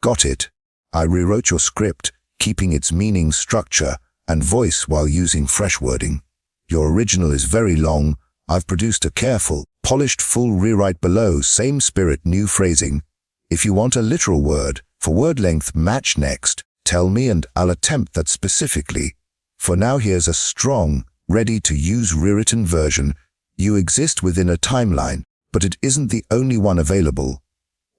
got it. I rewrote your script, keeping its meaning, structure, and voice while using fresh wording. Your original is very long. I've produced a careful, polished full rewrite below, same spirit, new phrasing. If you want a literal word, for word length match next, tell me and I'll attempt that specifically. For now, here's a strong, ready-to-use rewritten version. You exist within a timeline, but it isn't the only one available.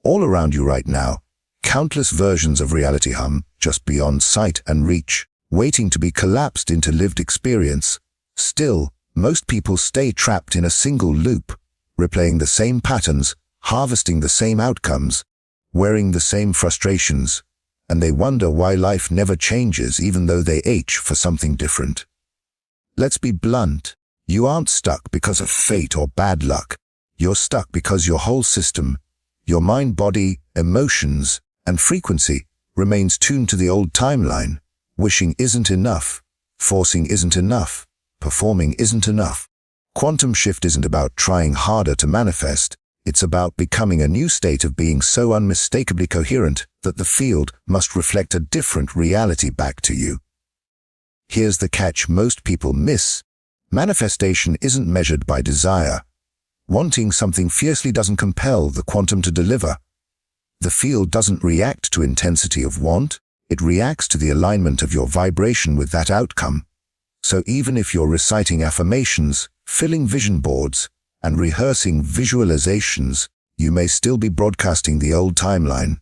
All around you right now, countless versions of reality hum, just beyond sight and reach, waiting to be collapsed into lived experience. Still, most people stay trapped in a single loop, replaying the same patterns, harvesting the same outcomes, wearing the same frustrations, and they wonder why life never changes even though they ache for something different. Let's be blunt. You aren't stuck because of fate or bad luck. You're stuck because your whole system, your mind, body, emotions, and frequency remains tuned to the old timeline. Wishing isn't enough. Forcing isn't enough. Performing isn't enough. Quantum shift isn't about trying harder to manifest. It's about becoming a new state of being so unmistakably coherent that the field must reflect a different reality back to you. Here's the catch most people miss. Manifestation isn't measured by desire. Wanting something fiercely doesn't compel the quantum to deliver. The field doesn't react to intensity of want. It reacts to the alignment of your vibration with that outcome. So even if you're reciting affirmations, filling vision boards, and rehearsing visualizations, you may still be broadcasting the old timeline.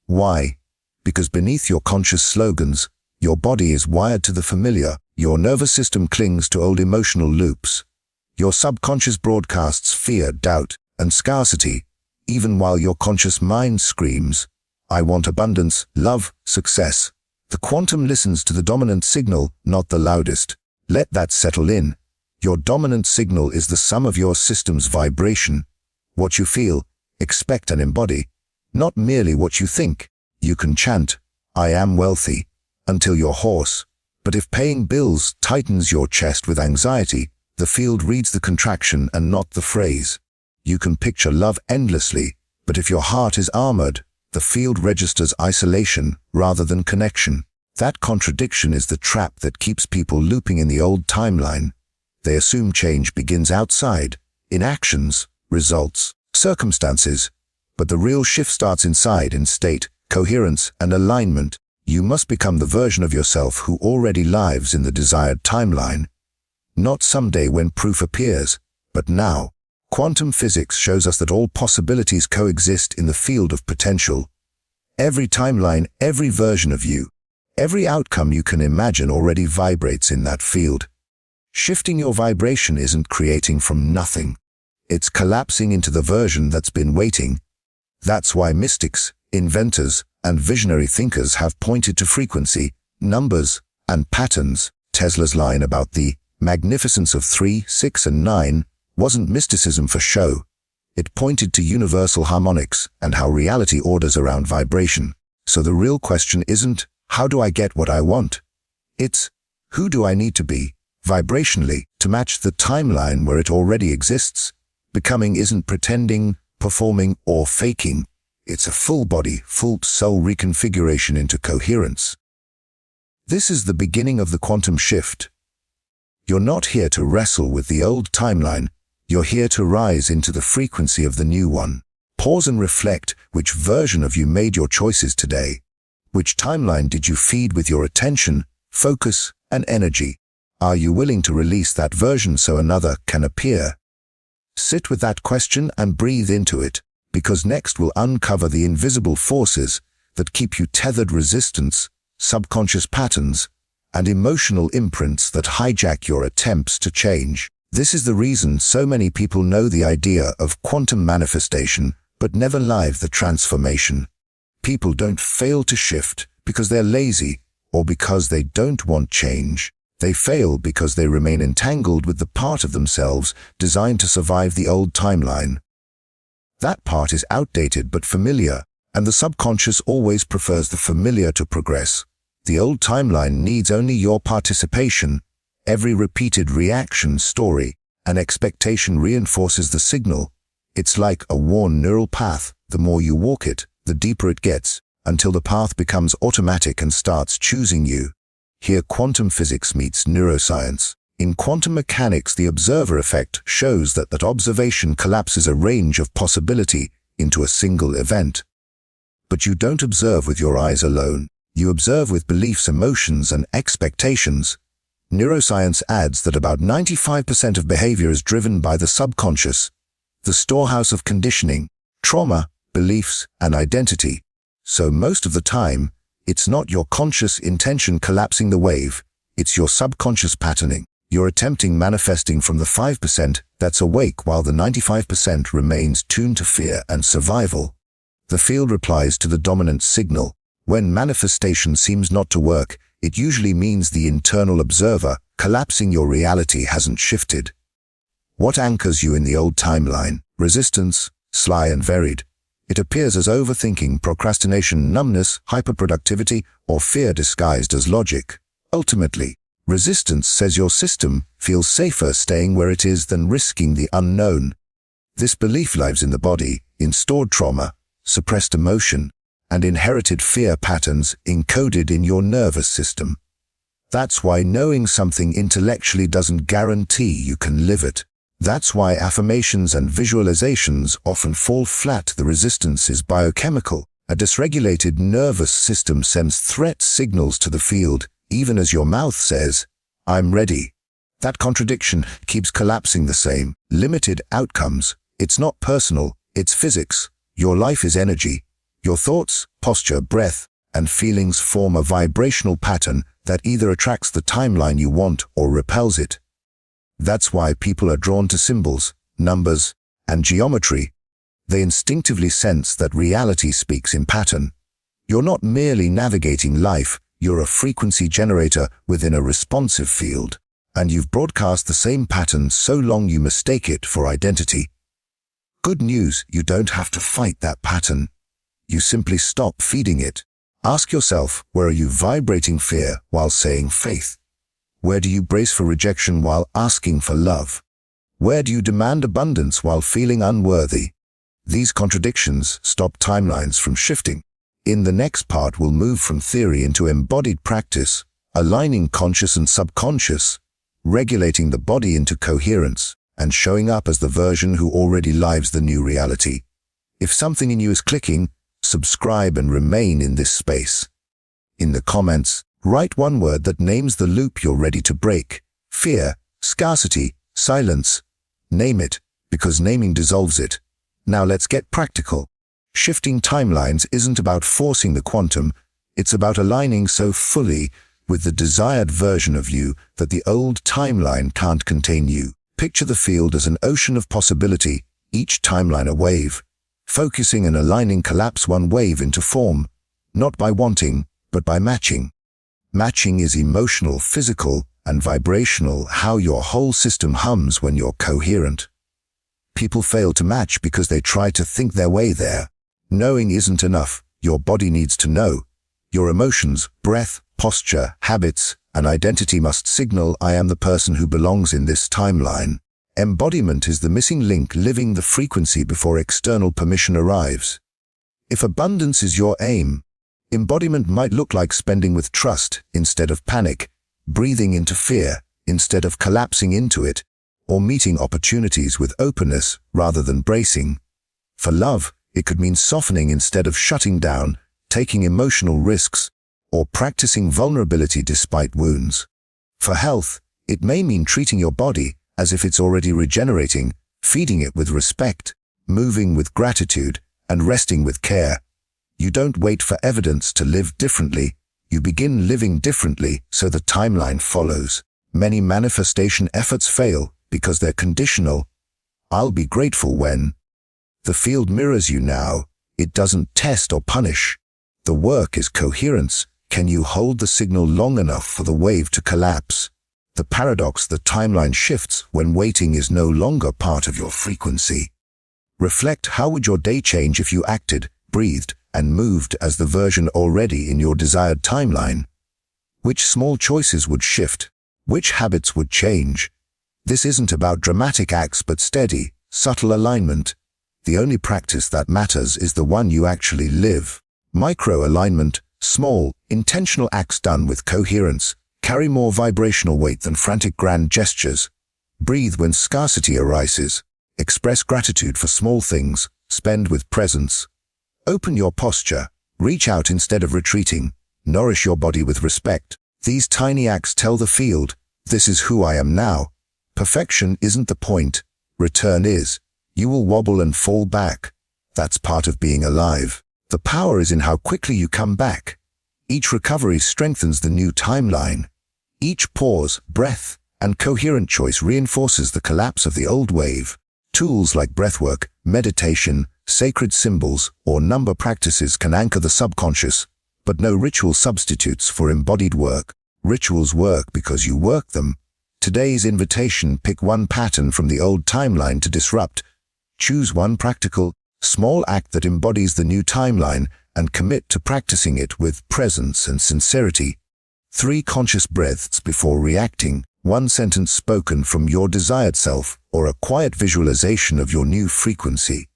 Why? Because beneath your conscious slogans, your body is wired to the familiar. Your nervous system clings to old emotional loops. Your subconscious broadcasts fear, doubt, and scarcity, even while your conscious mind screams, I want abundance, love, success. The quantum listens to the dominant signal, not the loudest. Let that settle in. Your dominant signal is the sum of your system's vibration. What you feel, expect and embody, not merely what you think. You can chant, I am wealthy, until you're hoarse. But if paying bills tightens your chest with anxiety, the field reads the contraction and not the phrase. You can picture love endlessly, but if your heart is armored, the field registers isolation rather than connection. That contradiction is the trap that keeps people looping in the old timeline. They assume change begins outside, in actions, results, circumstances. But the real shift starts inside, in state, coherence, and alignment. You must become the version of yourself who already lives in the desired timeline. Not someday when proof appears, but now. Quantum physics shows us that all possibilities coexist in the field of potential. Every timeline, every version of you, every outcome you can imagine already vibrates in that field. Shifting your vibration isn't creating from nothing. It's collapsing into the version that's been waiting. That's why mystics, inventors, and visionary thinkers have pointed to frequency, numbers, and patterns. Tesla's line about the magnificence of 3, 6, and 9 wasn't mysticism for show. It pointed to universal harmonics and how reality orders around vibration. So the real question isn't, how do I get what I want? It's, who do I need to be, vibrationally, to match the timeline where it already exists? Becoming isn't pretending, performing, or faking. It's a full body, full soul reconfiguration into coherence. This is the beginning of the quantum shift. You're not here to wrestle with the old timeline. You're here to rise into the frequency of the new one. Pause and reflect. Which version of you made your choices today? Which timeline did you feed with your attention, focus, and energy? Are you willing to release that version so another can appear? Sit with that question and breathe into it, because next we'll uncover the invisible forces that keep you tethered: resistance, subconscious patterns, and emotional imprints that hijack your attempts to change. This is the reason so many people know the idea of quantum manifestation, but never live the transformation. People don't fail to shift because they're lazy or because they don't want change. They fail because they remain entangled with the part of themselves designed to survive the old timeline. That part is outdated but familiar, and the subconscious always prefers the familiar to progress. The old timeline needs only your participation. Every repeated reaction, story, and expectation reinforces the signal. It's like a worn neural path. The more you walk it, the deeper it gets, until the path becomes automatic and starts choosing you. Here quantum physics meets neuroscience. In quantum mechanics, the observer effect shows that observation collapses a range of possibility into a single event. But you don't observe with your eyes alone. You observe with beliefs, emotions, and expectations. Neuroscience adds that about 95% of behavior is driven by the subconscious, the storehouse of conditioning, trauma, beliefs, and identity. So most of the time, it's not your conscious intention collapsing the wave, it's your subconscious patterning. You're attempting manifesting from the 5% that's awake while the 95% remains tuned to fear and survival. The field replies to the dominant signal. When manifestation seems not to work, it usually means the internal observer collapsing your reality hasn't shifted. What anchors you in the old timeline? Resistance, sly and varied. It appears as overthinking, procrastination, numbness, hyperproductivity, or fear disguised as logic. Ultimately, resistance says your system feels safer staying where it is than risking the unknown. This belief lives in the body, in stored trauma, suppressed emotion, and inherited fear patterns encoded in your nervous system. That's why knowing something intellectually doesn't guarantee you can live it. That's why affirmations and visualizations often fall flat. The resistance is biochemical. A dysregulated nervous system sends threat signals to the field, even as your mouth says, "I'm ready." That contradiction keeps collapsing the same. Limited outcomes. It's not personal, it's physics. Your life is energy. Your thoughts, posture, breath, and feelings form a vibrational pattern that either attracts the timeline you want or repels it. That's why people are drawn to symbols, numbers, and geometry. They instinctively sense that reality speaks in pattern. You're not merely navigating life, you're a frequency generator within a responsive field, and you've broadcast the same pattern so long you mistake it for identity. Good news, you don't have to fight that pattern. You simply stop feeding it. Ask yourself, where are you vibrating fear while saying faith? Where do you brace for rejection while asking for love? Where do you demand abundance while feeling unworthy? These contradictions stop timelines from shifting. In the next part, we'll move from theory into embodied practice, aligning conscious and subconscious, regulating the body into coherence, and showing up as the version who already lives the new reality. If something in you is clicking, subscribe and remain in this space. In the comments, write one word that names the loop you're ready to break. Fear, scarcity, silence. Name it, because naming dissolves it. Now let's get practical. Shifting timelines isn't about forcing the quantum, it's about aligning so fully with the desired version of you that the old timeline can't contain you. Picture the field as an ocean of possibility, each timeline a wave. Focusing and aligning collapse one wave into form, not by wanting, but by matching. Matching is emotional, physical, and vibrational, how your whole system hums when you're coherent. People fail to match because they try to think their way there. Knowing isn't enough, your body needs to know. Your emotions, breath, posture, habits, and identity must signal, I am the person who belongs in this timeline. Embodiment is the missing link, living the frequency before external permission arrives. If abundance is your aim, embodiment might look like spending with trust instead of panic, breathing into fear instead of collapsing into it, or meeting opportunities with openness rather than bracing. For love, it could mean softening instead of shutting down, taking emotional risks, or practicing vulnerability despite wounds. For health, it may mean treating your body as if it's already regenerating, feeding it with respect, moving with gratitude, and resting with care. You don't wait for evidence to live differently, you begin living differently so the timeline follows. Many manifestation efforts fail because they're conditional. I'll be grateful when. The field mirrors you now, it doesn't test or punish. The work is coherence. Can you hold the signal long enough for the wave to collapse? The paradox, the timeline shifts when waiting is no longer part of your frequency. Reflect, how would your day change if you acted, breathed, and moved as the version already in your desired timeline? Which small choices would shift? Which habits would change? This isn't about dramatic acts but steady, subtle alignment. The only practice that matters is the one you actually live. Micro-alignment, small, intentional acts done with coherence, carry more vibrational weight than frantic grand gestures. Breathe when scarcity arises. Express gratitude for small things. Spend with presence. Open your posture. Reach out instead of retreating. Nourish your body with respect. These tiny acts tell the field, this is who I am now. Perfection isn't the point. Return is. You will wobble and fall back. That's part of being alive. The power is in how quickly you come back. Each recovery strengthens the new timeline. Each pause, breath, and coherent choice reinforces the collapse of the old wave. Tools like breathwork, meditation, sacred symbols, or number practices can anchor the subconscious, but no ritual substitutes for embodied work. Rituals work because you work them. Today's invitation: pick one pattern from the old timeline to disrupt. Choose one practical, small act that embodies the new timeline and commit to practicing it with presence and sincerity. 3 conscious breaths before reacting, 1 sentence spoken from your desired self, or a quiet visualization of your new frequency.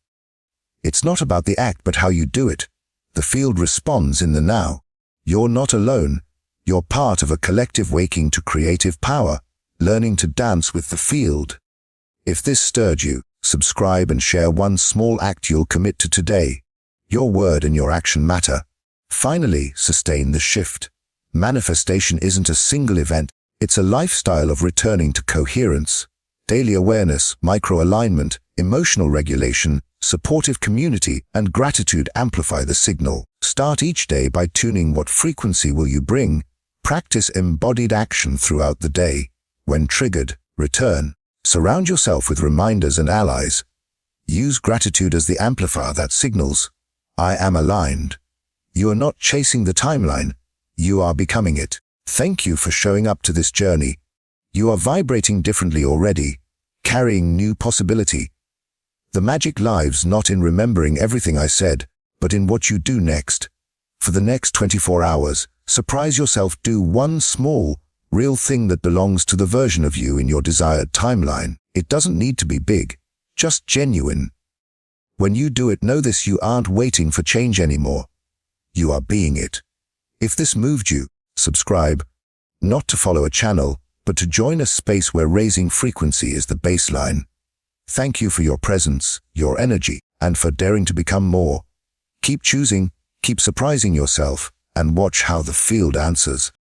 It's not about the act but how you do it. The field responds in the now. You're not alone. You're part of a collective waking to creative power, learning to dance with the field. If this stirred you, subscribe and share one small act you'll commit to today. Your word and your action matter. Finally, sustain the shift. Manifestation isn't a single event, it's a lifestyle of returning to coherence. Daily awareness, micro-alignment, emotional regulation, supportive community, and gratitude amplify the signal. Start each day by tuning what frequency will you bring. Practice embodied action throughout the day. When triggered, return. Surround yourself with reminders and allies. Use gratitude as the amplifier that signals, I am aligned. You are not chasing the timeline. You are becoming it. Thank you for showing up to this journey. You are vibrating differently already, carrying new possibility. The magic lies not in remembering everything I said, but in what you do next. For the next 24 hours, surprise yourself. Do one small, real thing that belongs to the version of you in your desired timeline. It doesn't need to be big, just genuine. When you do it, know this: you aren't waiting for change anymore. You are being it. If this moved you, subscribe, not to follow a channel, but to join a space where raising frequency is the baseline. Thank you for your presence, your energy, and for daring to become more. Keep choosing, keep surprising yourself, and watch how the field answers.